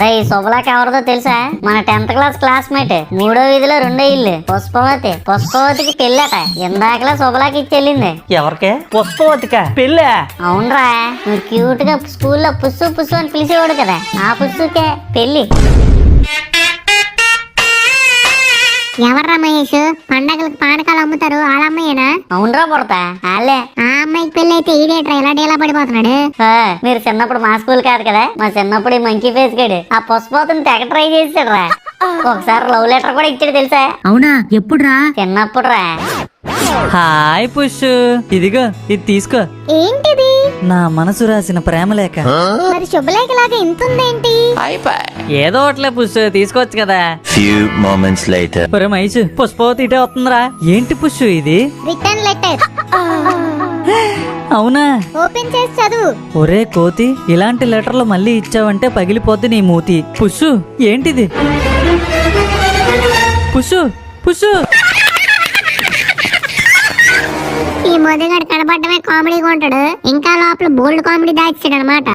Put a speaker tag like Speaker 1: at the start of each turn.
Speaker 1: శుభలాకి ఎవరిదో తెలుసా? మన 10th క్లాస్ క్లాస్మేట్, 3వ వీధిలో 2వ ఇల్లు, పుష్పవతి. పుష్పవతికి పెళ్ళట. ఇందాకలా శుభలాకి ఇచ్చెళ్ళింది.
Speaker 2: ఎవరికే? పుష్పవతిక పెళ్ళా?
Speaker 1: అవునరా, నువ్వు క్యూట్ గా స్కూల్లో పుస్సు పుస్సు అని పిలిచేవాడు కదా, ఆ పుస్సుకే పెళ్లి.
Speaker 3: ఎవర్రా మహేష్? పండగలకు పానకాలు అమ్ముతారు వాళ్ళ అమ్మాయేనా?
Speaker 1: అవునరా పుడతా, వాళ్ళే.
Speaker 3: ఆ అమ్మాయికి పెళ్లి అయితే ఈడేట్రా ఇలా డేలా పడిపోతున్నాడు?
Speaker 1: మీరు చిన్నప్పుడు మా స్కూల్ కాదు కదా, మా చిన్నప్పుడు ఈ మంకీ ఫేస్ గడు ఆ పుష్పవతిని తెగ ట్రై చేసాడు రా. ఒకసారి లవ్ లెటర్ కూడా ఇచ్చాడు తెలుసా?
Speaker 3: అవునా? ఎప్పుడురా?
Speaker 1: చిన్నప్పుడు రా.
Speaker 2: హాయ్ పుష్, ఇదిగో ఇది తీసుకో.
Speaker 3: ఏంటిది?
Speaker 2: నా మనసు రాసిన ప్రేమలేఖ.
Speaker 3: మరి శుభలేఖ లాగా ఇంత ఉందేంటి?
Speaker 2: ఏదో ఒకట్లే పుష్, తీసుకోవచ్చు కదా.
Speaker 4: Few moments later.
Speaker 2: ఒరే మహేష్, పుష్పవతి ఇటే వస్తుందిరా. ఏంటి పుష్ ఇది?
Speaker 3: Return letter.
Speaker 2: అవునా?
Speaker 3: ఓపెన్ చేసి చదువు.
Speaker 2: ఒరే కోతి, ఇలాంటి లెటర్లు మళ్ళీ ఇచ్చావంటే పగిలిపోద్ది నీ మూతి. పుష్ ఏంటిది? పుష్ పుష్
Speaker 3: ఈ మొదగాడు కనపడమే కామెడీగా ఉంటాడు, ఇంకా లోపల బోల్డ్ కామెడీ దాచాడు అనమాట.